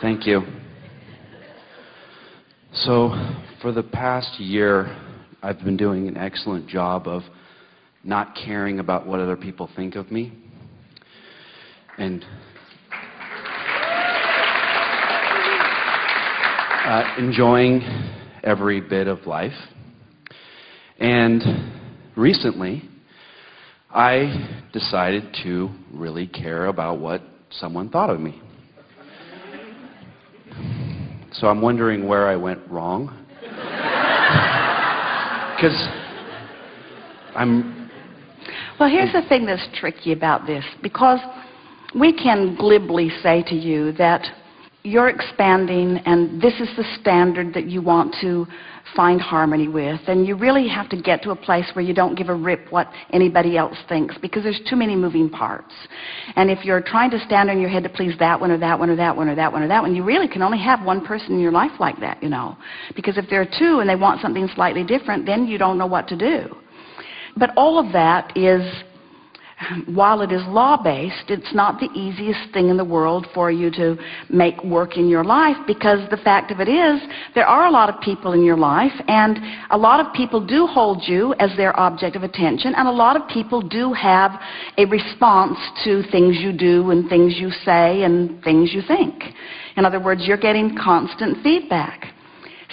Thank you. So, for the past year, I've been doing an excellent job of not caring about what other people think of me. And enjoying every bit of life. And recently, I decided to really care about what someone thought of me. So I'm wondering where I went wrong. Because Well, here's the thing that's tricky about this, because we can glibly say to you that you're expanding and this is the standard that you want to find harmony with, and you really have to get to a place where you don't give a rip what anybody else thinks, because there's too many moving parts. And if you're trying to stand on your head to please that one or that one or that one or that one or that one, you really can only have one person in your life like that, you know. Because if there are two and they want something slightly different, then you don't know what to do. But all of that is, while it is law-based, it's not the easiest thing in the world for you to make work in your life, because the fact of it is, there are a lot of people in your life, and a lot of people do hold you as their object of attention, and a lot of people do have a response to things you do and things you say and things you think. In other words, you're getting constant feedback.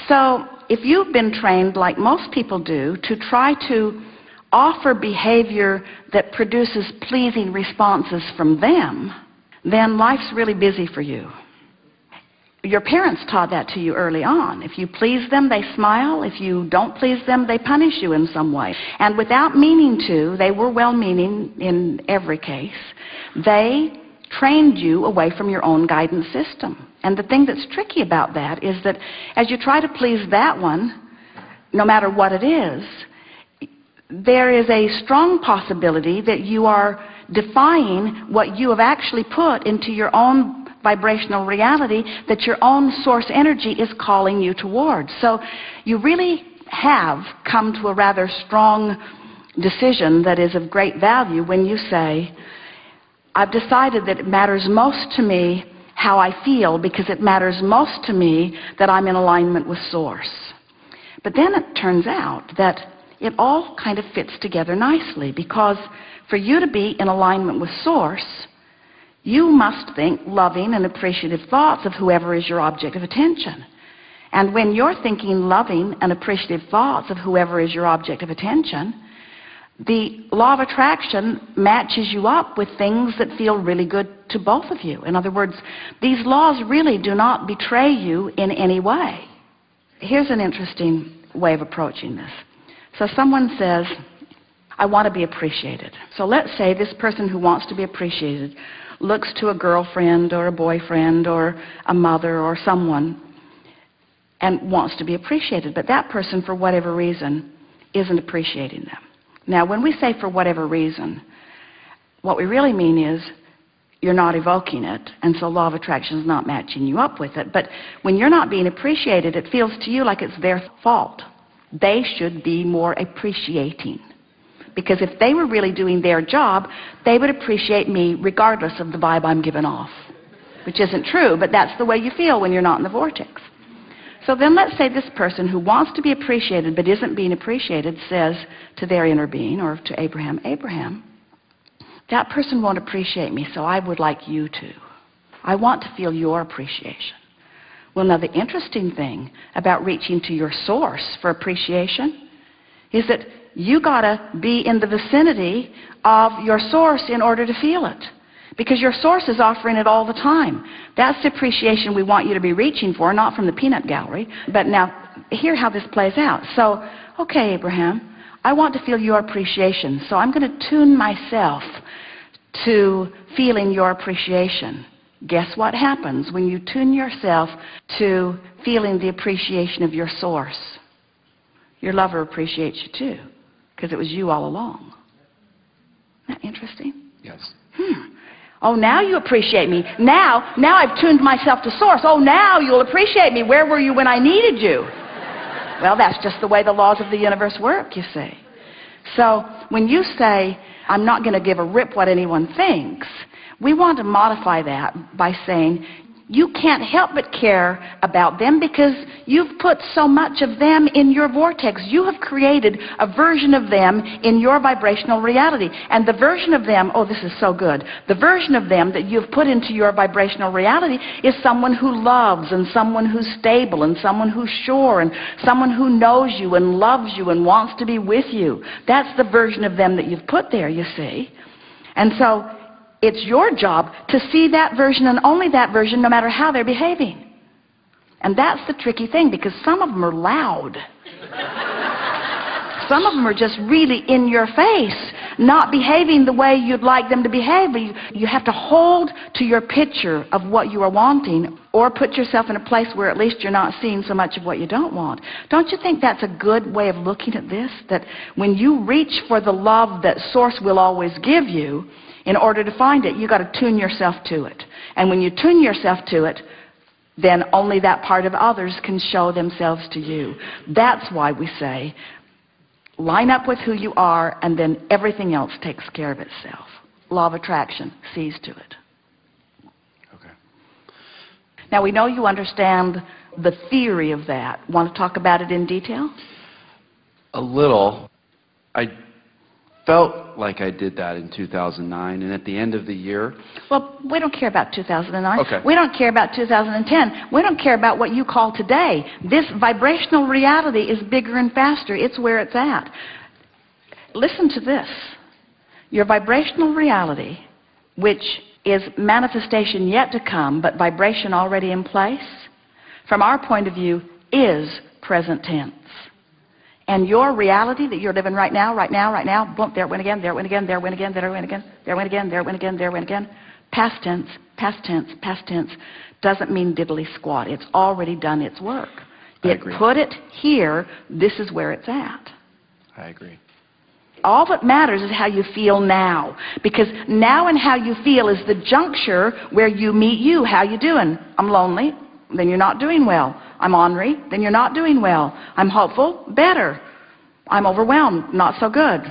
So if you've been trained, like most people do, to try to offer behavior that produces pleasing responses from them, then life's really busy for you. Your parents taught that to you early on. If you please them, they smile. If you don't please them, they punish you in some way. And without meaning to, they were well-meaning in every case, they trained you away from your own guidance system. And the thing that's tricky about that is that as you try to please that one, no matter what it is, there is a strong possibility that you are defying what you have actually put into your own vibrational reality, that your own source energy is calling you towards. So you really have come to a rather strong decision that is of great value when you say, I've decided that it matters most to me how I feel, because it matters most to me that I'm in alignment with Source. But then it turns out that it all kind of fits together nicely, because for you to be in alignment with Source, you must think loving and appreciative thoughts of whoever is your object of attention. And when you're thinking loving and appreciative thoughts of whoever is your object of attention, the law of attraction matches you up with things that feel really good to both of you. In other words, these laws really do not betray you in any way. Here's an interesting way of approaching this. So someone says, I want to be appreciated. So let's say this person who wants to be appreciated looks to a girlfriend or a boyfriend or a mother or someone and wants to be appreciated. But that person, for whatever reason, isn't appreciating them. Now, when we say for whatever reason, what we really mean is you're not evoking it, and so law of attraction is not matching you up with it. But when you're not being appreciated, it feels to you like it's their fault. They should be more appreciating. Because if they were really doing their job, they would appreciate me regardless of the vibe I'm giving off. Which isn't true, but that's the way you feel when you're not in the vortex. So then let's say this person who wants to be appreciated but isn't being appreciated says to their inner being, or to Abraham, Abraham, that person won't appreciate me, so I would like you to. I want to feel your appreciation. Well, now the interesting thing about reaching to your source for appreciation is that you gotta be in the vicinity of your source in order to feel it. Because your source is offering it all the time. That's the appreciation we want you to be reaching for, not from the peanut gallery. But now, hear how this plays out. So, okay, Abraham, I want to feel your appreciation, so I'm going to tune myself to feeling your appreciation. Guess what happens when you tune yourself to feeling the appreciation of your source? Your lover appreciates you too, because it was you all along. Isn't that interesting? yes. Oh, now you appreciate me. Now I've tuned myself to Source. Oh, now you'll appreciate me. Where were you when I needed you? Well, that's just the way the laws of the universe work, you see. So when you say, I'm not going to give a rip what anyone thinks, we want to modify that by saying, you can't help but care about them because you've put so much of them in your vortex. You have created a version of them in your vibrational reality. And the version of them, oh, this is so good. The version of them that you've put into your vibrational reality is someone who loves, and someone who's stable, and someone who's sure, and someone who knows you and loves you and wants to be with you. That's the version of them that you've put there, you see. And so it's your job to see that version, and only that version, no matter how they're behaving. And that's the tricky thing, because some of them are loud. Some of them are just really in your face, not behaving the way you'd like them to behave. You have to hold to your picture of what you are wanting, or put yourself in a place where at least you're not seeing so much of what you don't want. Don't you think that's a good way of looking at this? That when you reach for the love that Source will always give you, in order to find it, you've got to tune yourself to it. And when you tune yourself to it, then only that part of others can show themselves to you. That's why we say, line up with who you are, and then everything else takes care of itself. Law of attraction sees to it. Okay. Now, we know you understand the theory of that. Want to talk about it in detail? A little. I felt like I did that in 2009, and at the end of the year... Well, we don't care about 2009. Okay. We don't care about 2010. We don't care about what you call today. This vibrational reality is bigger and faster. It's where it's at. Listen to this. Your vibrational reality, which is manifestation yet to come, but vibration already in place, from our point of view, is present tense. And your reality that you're living right now, boom, there it went again, there it went again, there it went again, there it went again, there it went again, there it went again, there it went again. Past tense, past tense, past tense doesn't mean diddly squat. It's already done its work. I agree. Put it here, this is where it's at. I agree. All that matters is how you feel now. Because now and how you feel is the juncture where you meet you. How you doing? I'm lonely. Then you're not doing well. I'm ornery. Then you're not doing well. I'm hopeful. Better. I'm overwhelmed. Not so good.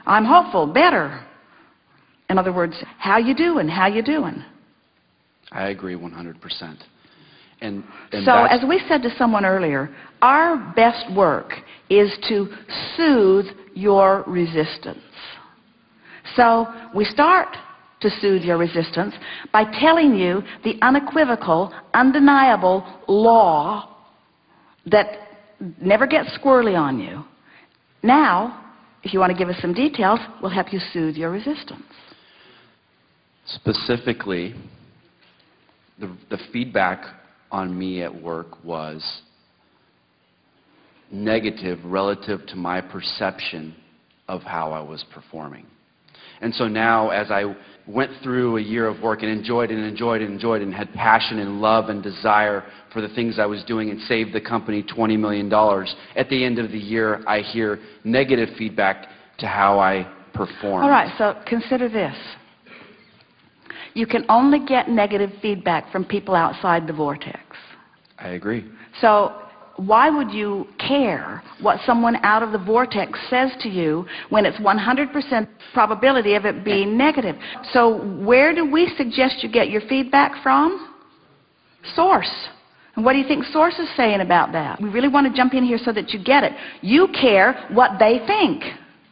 I'm hopeful. Better. In other words, how you doing? How you doing? I agree 100%. And so, as we said to someone earlier, our best work is to soothe your resistance. So, we start to soothe your resistance by telling you the unequivocal, undeniable law that never gets squirrely on you. Now, if you want to give us some details, we'll help you soothe your resistance. Specifically, the feedback on me at work was negative relative to my perception of how I was performing. And so now, as I went through a year of work and enjoyed and had passion and love and desire for the things I was doing and saved the company $20 million, at the end of the year I hear negative feedback to how I performed. All right, so consider this. You can only get negative feedback from people outside the vortex. I agree. So why would you care what someone out of the vortex says to you when it's 100% probability of it being negative? So where do we suggest you get your feedback from? Source. And what do you think Source is saying about that? We really want to jump in here so that you get it. You care what they think.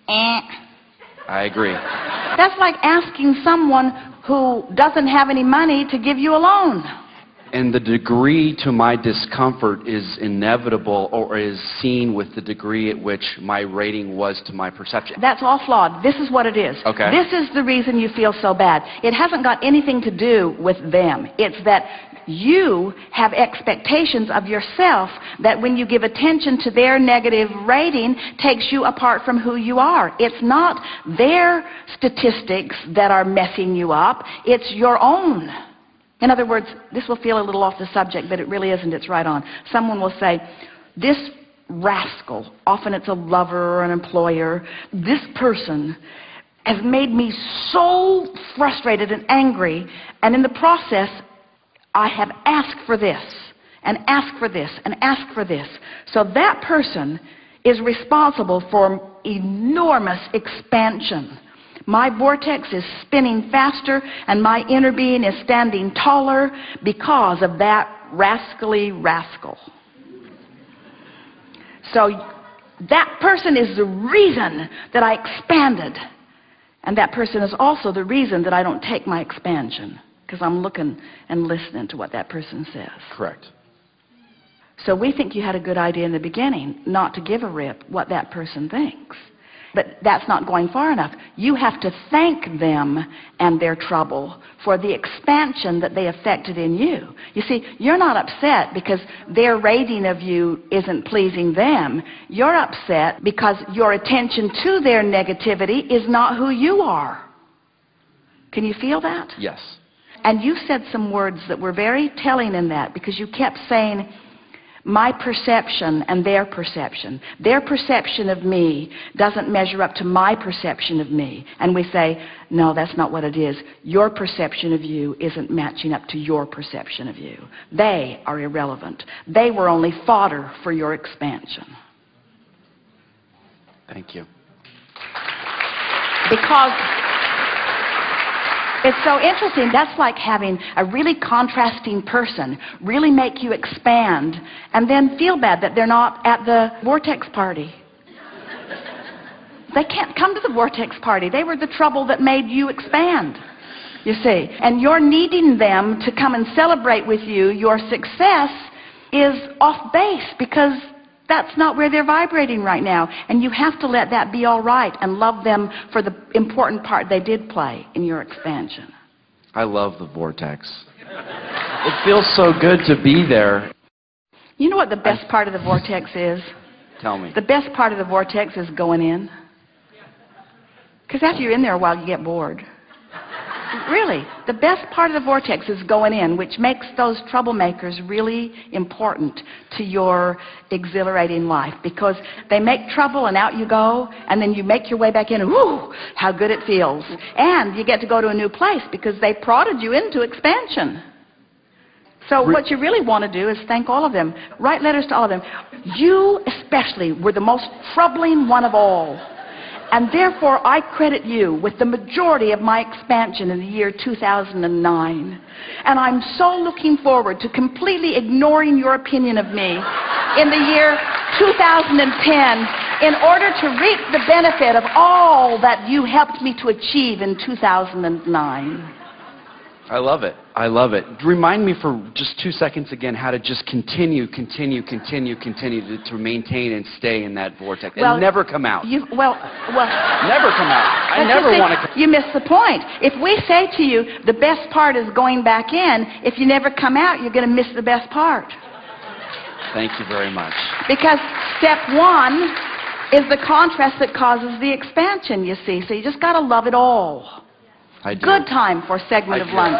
I agree. That's like asking someone who doesn't have any money to give you a loan. And the degree to my discomfort is inevitable, or is seen with the degree at which my rating was to my perception. That's all flawed. This is what it is. Okay. This is the reason you feel so bad. It hasn't got anything to do with them. It's that you have expectations of yourself that when you give attention to their negative rating takes you apart from who you are. It's not their statistics that are messing you up. It's your own. In other words, this will feel a little off the subject, but it really isn't. It's right on. Someone will say, this rascal, often it's a lover or an employer, this person has made me so frustrated and angry, and in the process, I have asked for this, and asked for this, and asked for this. So that person is responsible for enormous expansion. My vortex is spinning faster, and my inner being is standing taller because of that rascally rascal. So that person is the reason that I expanded. And that person is also the reason that I don't take my expansion, because I'm looking and listening to what that person says. Correct. So we think you had a good idea in the beginning, not to give a rip what that person thinks. But that's not going far enough. You have to thank them and their trouble for the expansion that they affected in you. You see, you're not upset because their rating of you isn't pleasing them. You're upset because your attention to their negativity is not who you are. Can you feel that? Yes. And you said some words that were very telling in that, because you kept saying, my perception and their perception. Their perception of me doesn't measure up to my perception of me. And we say, no, that's not what it is. Your perception of you isn't matching up to your perception of you. They are irrelevant. They were only fodder for your expansion. Thank you. Because it's so interesting. That's like having a really contrasting person really make you expand and then feel bad that they're not at the vortex party. They can't come to the vortex party. They were the trouble that made you expand, you see. And you're needing them to come and celebrate with you your success is off base, because that's not where they're vibrating right now. And you have to let that be all right and love them for the important part they did play in your expansion. I love the vortex. It feels so good to be there. You know what the best part of the vortex is? Tell me. The best part of the vortex is going in. Because after you're in there a while, you get bored. Really, the best part of the vortex is going in, which makes those troublemakers really important to your exhilarating life, because they make trouble and out you go, and then you make your way back in, and whoo, how good it feels. And you get to go to a new place because they prodded you into expansion. So what you really want to do is thank all of them. Write letters to all of them. You especially were the most troubling one of all. And therefore, I credit you with the majority of my expansion in the year 2009. And I'm so looking forward to completely ignoring your opinion of me in the year 2010 in order to reap the benefit of all that you helped me to achieve in 2009. I love it. I love it. Remind me for just 2 seconds again how to just continue to maintain and stay in that vortex and never come out. Never come out. I never want to. You missed the point. If we say to you, the best part is going back in, if you never come out, you're going to miss the best part. Thank you very much. Because step one is the contrast that causes the expansion, you see. So you just got to love it all. I do. Good time for a segment of lunch.